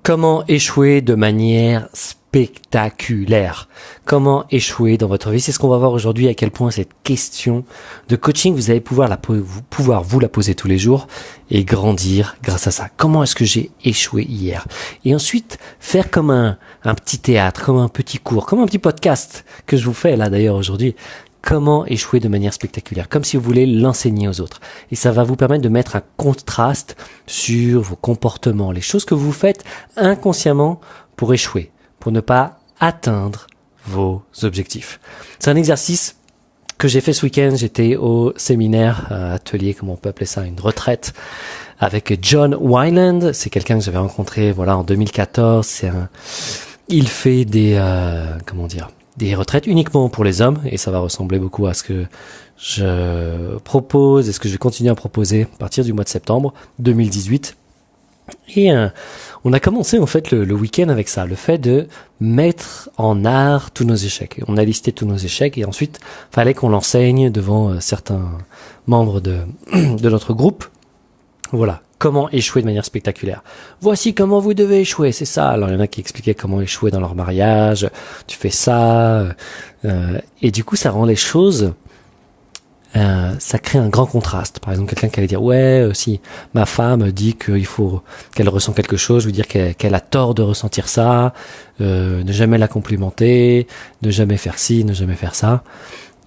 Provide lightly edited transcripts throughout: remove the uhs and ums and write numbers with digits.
Comment échouer de manière spectaculaire? Comment échouer dans votre vie? C'est ce qu'on va voir aujourd'hui, à quel point cette question de coaching, vous allez pouvoir vous la poser tous les jours et grandir grâce à ça. Comment est-ce que j'ai échoué hier? Et ensuite, faire comme un petit théâtre, comme un petit cours, comme un petit podcast que je vous fais là d'ailleurs aujourd'hui. Comment échouer de manière spectaculaire, comme si vous voulez l'enseigner aux autres. Et ça va vous permettre de mettre un contraste sur vos comportements, les choses que vous faites inconsciemment pour échouer, pour ne pas atteindre vos objectifs. C'est un exercice que j'ai fait ce week-end. J'étais au séminaire, atelier, comment on peut appeler ça, une retraite, avec John Wineland. C'est quelqu'un que j'avais rencontré, en 2014. Il fait des retraites uniquement pour les hommes, et ça va ressembler beaucoup à ce que je propose et ce que je vais continuer à proposer à partir du mois de septembre 2018. Et on a commencé en fait le week-end avec ça, le fait de mettre en art tous nos échecs. On a listé tous nos échecs et ensuite fallait qu'on l'enseigne devant certains membres de notre groupe. Voilà. Comment échouer de manière spectaculaire. Voici comment vous devez échouer, c'est ça. Alors il y en a qui expliquaient comment échouer dans leur mariage, tu fais ça, et du coup ça rend les choses, ça crée un grand contraste. Par exemple, quelqu'un qui allait dire si ma femme dit qu'elle ressent quelque chose, je veux dire qu'elle a tort de ressentir ça, ne jamais la complimenter, ne jamais faire ci, ne jamais faire ça.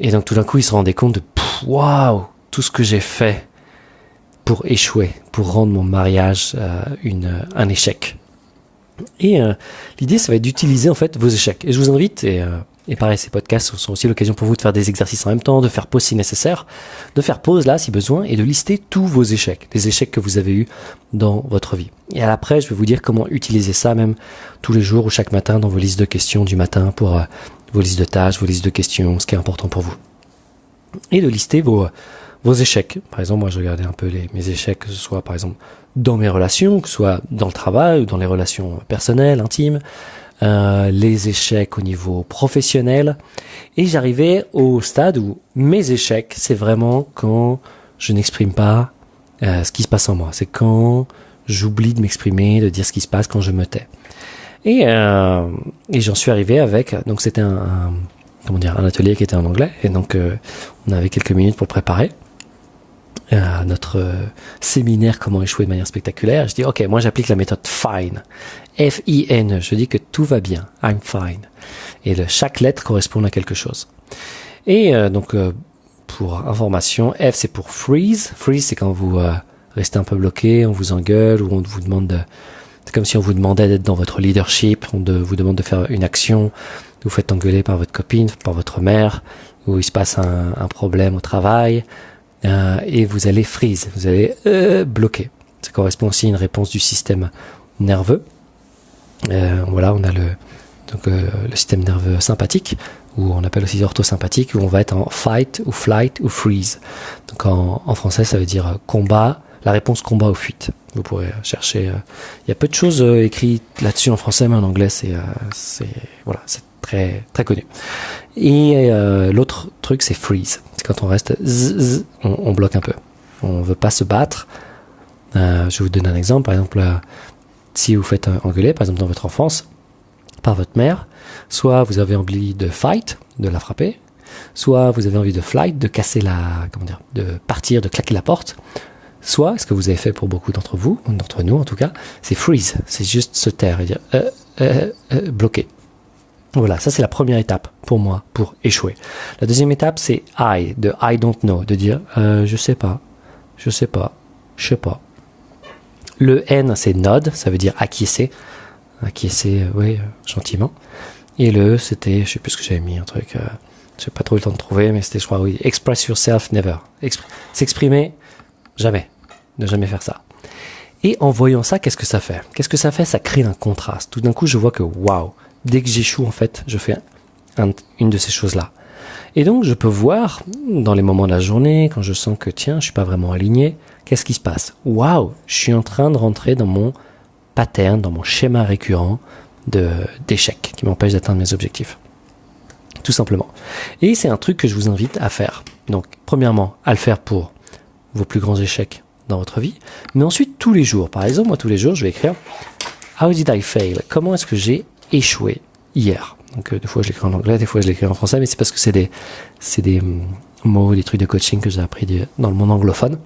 Et donc tout d'un coup il se rendait compte de waouh, tout ce que j'ai fait pour échouer, pour rendre mon mariage un échec. Et l'idée, ça va être d'utiliser en fait vos échecs. Et je vous invite, et pareil, ces podcasts sont aussi l'occasion pour vous de faire des exercices en même temps, de faire pause si nécessaire, de faire pause là si besoin, et de lister tous vos échecs, les échecs que vous avez eus dans votre vie. Et après, je vais vous dire comment utiliser ça même tous les jours ou chaque matin dans vos listes de questions du matin pour vos listes de tâches, vos listes de questions, ce qui est important pour vous. Et de lister vos échecs. Par exemple, moi, je regardais un peu mes échecs, que ce soit, par exemple, dans mes relations, que ce soit dans le travail ou dans les relations personnelles, intimes, les échecs au niveau professionnel. Et j'arrivais au stade où mes échecs, c'est vraiment quand je n'exprime pas ce qui se passe en moi. C'est quand j'oublie de m'exprimer, de dire ce qui se passe, quand je me tais. Et j'en suis arrivé avec, donc c'était un atelier qui était en anglais, et donc on avait quelques minutes pour le préparer. Notre séminaire comment échouer de manière spectaculaire. Je dis ok, moi j'applique la méthode FINE, F-I-N-E. Je dis que tout va bien, I'm fine, et chaque lettre correspond à quelque chose. Et pour information, F c'est pour freeze. Freeze, c'est quand vous restez un peu bloqué, on vous engueule, ou on vous demande c'est comme si on vous demandait d'être dans votre leadership, on vous demande de faire une action, vous faites engueuler par votre copine, par votre mère, ou il se passe un problème au travail. Et vous allez freeze, vous allez bloquer. Ça correspond aussi à une réponse du système nerveux. On a le système nerveux sympathique, ou on appelle aussi orthosympathique, où on va être en fight ou flight ou freeze. Donc en français, ça veut dire combat, la réponse combat ou fuite. Vous pourrez chercher. Il y a peu de choses écrites là-dessus en français, mais en anglais, c'est très très connu. Et l'autre truc, c'est freeze. C'est quand on reste on bloque un peu. On veut pas se battre. Je vais vous donner un exemple. Par exemple, si vous faites engueuler, par exemple dans votre enfance, par votre mère, soit vous avez envie de fight, de la frapper, soit vous avez envie de flight, de casser de partir, de claquer la porte, soit, ce que vous avez fait pour beaucoup d'entre nous en tout cas, c'est freeze. C'est juste se taire et dire bloquer. Voilà, ça c'est la première étape pour moi, pour échouer. La deuxième étape, c'est de I don't know, de dire je sais pas. Le N, c'est nod, ça veut dire acquiescer, gentiment. Et le E, c'était, je sais plus ce que j'avais mis, un truc, j'ai pas trop eu le temps de trouver, mais c'était, je crois, express yourself never. S'exprimer, jamais, ne jamais faire ça. Et en voyant ça, qu'est-ce que ça fait? Ça crée un contraste. Tout d'un coup, je vois que waouh, dès que j'échoue, en fait, je fais une de ces choses-là. Et donc, je peux voir, dans les moments de la journée, quand je sens que, tiens, je suis pas vraiment aligné, qu'est-ce qui se passe? Waouh, je suis en train de rentrer dans mon pattern, dans mon schéma récurrent d'échec, qui m'empêche d'atteindre mes objectifs. Tout simplement. Et c'est un truc que je vous invite à faire. Donc, premièrement, à le faire pour vos plus grands échecs dans votre vie, mais ensuite, tous les jours. Par exemple, moi, tous les jours, je vais écrire How did I fail? Comment est-ce que j'ai échoué hier? Donc des fois je l'écris en anglais, des fois je l'écris en français, mais c'est parce que c'est des mots, des trucs de coaching que j'ai appris dans le monde anglophone.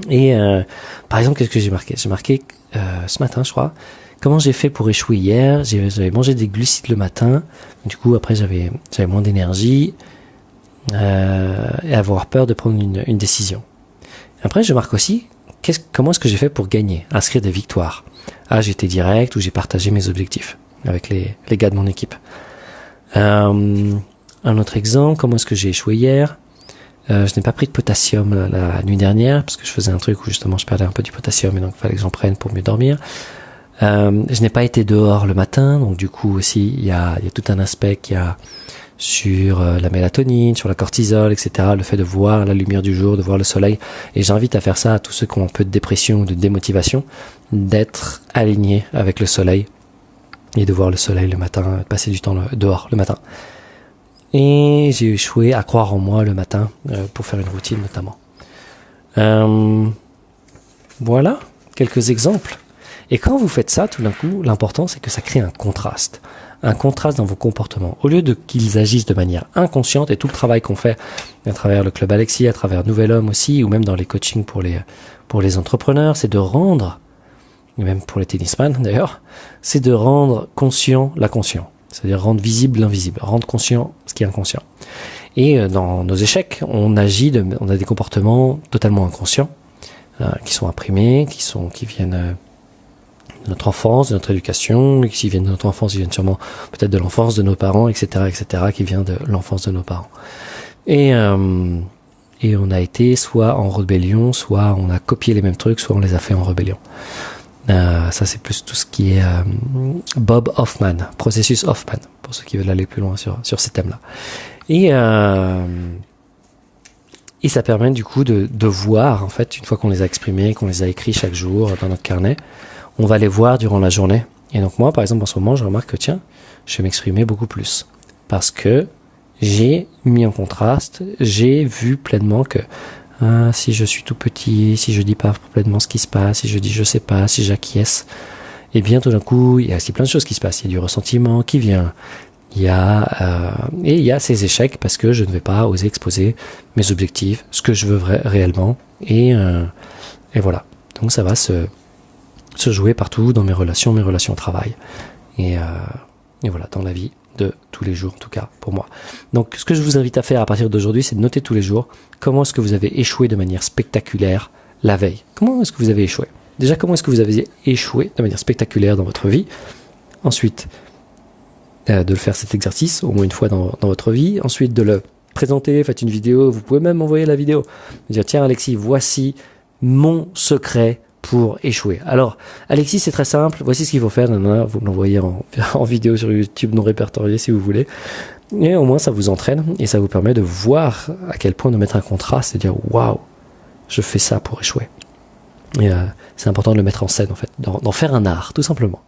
Et par exemple, qu'est-ce que j'ai marqué? J'ai marqué ce matin, je crois, comment j'ai fait pour échouer hier. J'avais mangé des glucides le matin, du coup après j'avais moins d'énergie et avoir peur de prendre une décision. Après je marque aussi comment est-ce que j'ai fait pour gagner, inscrire des victoires. Ah, j'étais direct ou j'ai partagé mes objectifs avec les gars de mon équipe. Un autre exemple, comment est-ce que j'ai échoué hier? Je n'ai pas pris de potassium la nuit dernière parce que je faisais un truc où justement je perdais un peu du potassium et donc il fallait que j'en prenne pour mieux dormir. Je n'ai pas été dehors le matin, donc du coup aussi il y a tout un aspect qu'il y a sur la mélatonine, sur la cortisol, etc. Le fait de voir la lumière du jour, de voir le soleil. Et j'invite à faire ça à tous ceux qui ont un peu de dépression ou de démotivation, d'être alignés avec le soleil et de voir le soleil le matin, de passer du temps dehors le matin. Et j'ai échoué à croire en moi le matin pour faire une routine notamment. Voilà quelques exemples. Et quand vous faites ça, tout d'un coup, l'important c'est que ça crée un contraste dans vos comportements. Au lieu qu'ils agissent de manière inconsciente, et tout le travail qu'on fait à travers le Club Alexis, à travers Nouvel Homme aussi, ou même dans les coachings pour les entrepreneurs, c'est de rendre, et même pour les tennisman d'ailleurs, c'est de rendre conscient l'inconscient. C'est-à-dire rendre visible l'invisible, rendre conscient ce qui est inconscient. Et dans nos échecs, on a des comportements totalement inconscients, qui sont imprimés, qui viennent de notre enfance, de notre éducation, qui viennent de notre enfance, ils viennent sûrement peut-être de l'enfance de nos parents, etc., qui vient de l'enfance de nos parents. Et on a été soit en rébellion, soit on a copié les mêmes trucs, soit on les a fait en rébellion. Ça c'est plus tout ce qui est Bob Hoffman, processus Hoffman, pour ceux qui veulent aller plus loin sur ces thèmes-là. Et ça permet du coup de voir, en fait, une fois qu'on les a exprimés, qu'on les a écrits chaque jour dans notre carnet, on va les voir durant la journée. Et donc moi, par exemple, en ce moment, je remarque que tiens, je vais m'exprimer beaucoup plus. Parce que j'ai mis en contraste, j'ai vu pleinement que si je suis tout petit, si je dis pas pleinement ce qui se passe, si je dis je sais pas, si j'acquiesce, et bien tout d'un coup, il y a aussi plein de choses qui se passent. Il y a du ressentiment qui vient. Il y a ces échecs parce que je ne vais pas oser exposer mes objectifs, ce que je veux réellement. Et voilà. Donc ça va se jouer partout dans mes relations au travail. Et voilà, dans la vie de tous les jours, en tout cas, pour moi. Donc, ce que je vous invite à faire à partir d'aujourd'hui, c'est de noter tous les jours comment est-ce que vous avez échoué de manière spectaculaire la veille. Comment est-ce que vous avez échoué? Déjà, comment est-ce que vous avez échoué de manière spectaculaire dans votre vie? Ensuite, de le faire cet exercice au moins une fois dans votre vie. Ensuite, de le présenter, faites une vidéo. Vous pouvez même m'envoyer la vidéo. Dire, tiens Alexis, voici mon secret pour échouer. Alors, Alexis, c'est très simple. Voici ce qu'il faut faire. Vous me l'envoyez en vidéo sur YouTube non répertorié si vous voulez. Et au moins, ça vous entraîne et ça vous permet de voir à quel point de mettre un contraste et de dire waouh, je fais ça pour échouer. Et c'est important de le mettre en scène en fait, d'en faire un art, tout simplement.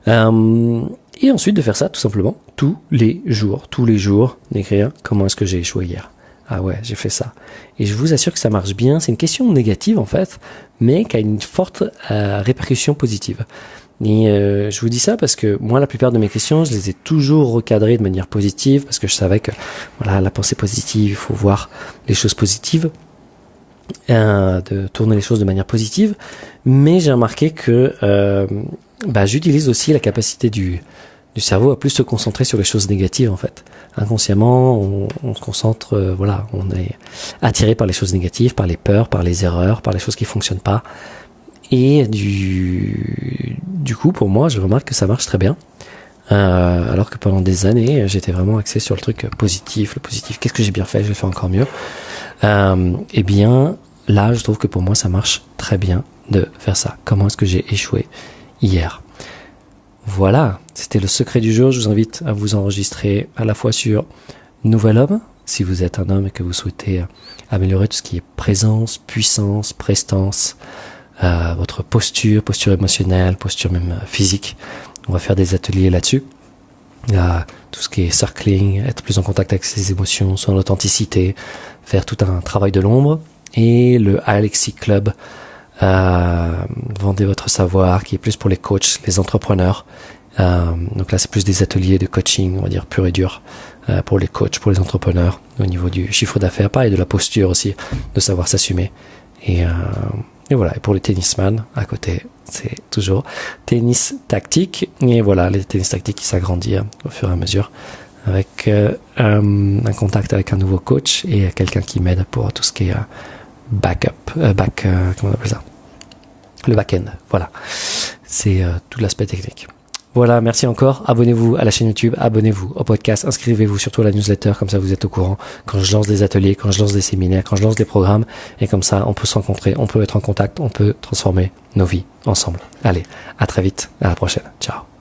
Et ensuite de faire ça tout simplement tous les jours, d'écrire comment est-ce que j'ai échoué hier. Ah ouais, j'ai fait ça. Et je vous assure que ça marche bien. C'est une question négative en fait, mais qui a une forte répercussion positive. Et je vous dis ça parce que moi, la plupart de mes questions, je les ai toujours recadrées de manière positive parce que je savais que voilà, la pensée positive, il faut voir les choses positives, de tourner les choses de manière positive. Mais j'ai remarqué que j'utilise aussi la capacité du cerveau à plus se concentrer sur les choses négatives en fait. Inconsciemment, on se concentre, on est attiré par les choses négatives, par les peurs, par les erreurs, par les choses qui fonctionnent pas. Et du coup, pour moi, je remarque que ça marche très bien. Alors que pendant des années, j'étais vraiment axé sur le truc positif, le positif. Qu'est-ce que j'ai bien fait? Je vais faire encore mieux. Eh bien, là, je trouve que pour moi, ça marche très bien de faire ça. Comment est-ce que j'ai échoué hier? Voilà, c'était le secret du jour. Je vous invite à vous enregistrer à la fois sur Nouvel Homme, si vous êtes un homme et que vous souhaitez améliorer tout ce qui est présence, puissance, prestance, votre posture émotionnelle, posture même physique. On va faire des ateliers là-dessus. Tout ce qui est circling, être plus en contact avec ses émotions, son authenticité, faire tout un travail de l'ombre. Et le Alexis Club, vendez votre savoir, qui est plus pour les coachs, les entrepreneurs. Donc là, c'est plus des ateliers de coaching, on va dire pur et dur, pour les coachs, pour les entrepreneurs, au niveau du chiffre d'affaires, pareil, de la posture aussi, de savoir s'assumer. Et voilà. Et pour les tennisman, à côté, c'est toujours tennis tactique. Et voilà, les tennis tactiques qui s'agrandissent au fur et à mesure, avec un contact avec un nouveau coach et quelqu'un qui m'aide pour tout ce qui est comment on appelle ça, le back-end. Voilà, c'est tout l'aspect technique. Voilà, merci encore. Abonnez-vous à la chaîne YouTube, abonnez-vous au podcast, inscrivez-vous surtout à la newsletter, comme ça vous êtes au courant quand je lance des ateliers, quand je lance des séminaires, quand je lance des programmes, et comme ça on peut se rencontrer, on peut être en contact, on peut transformer nos vies ensemble. Allez, à très vite, à la prochaine. Ciao.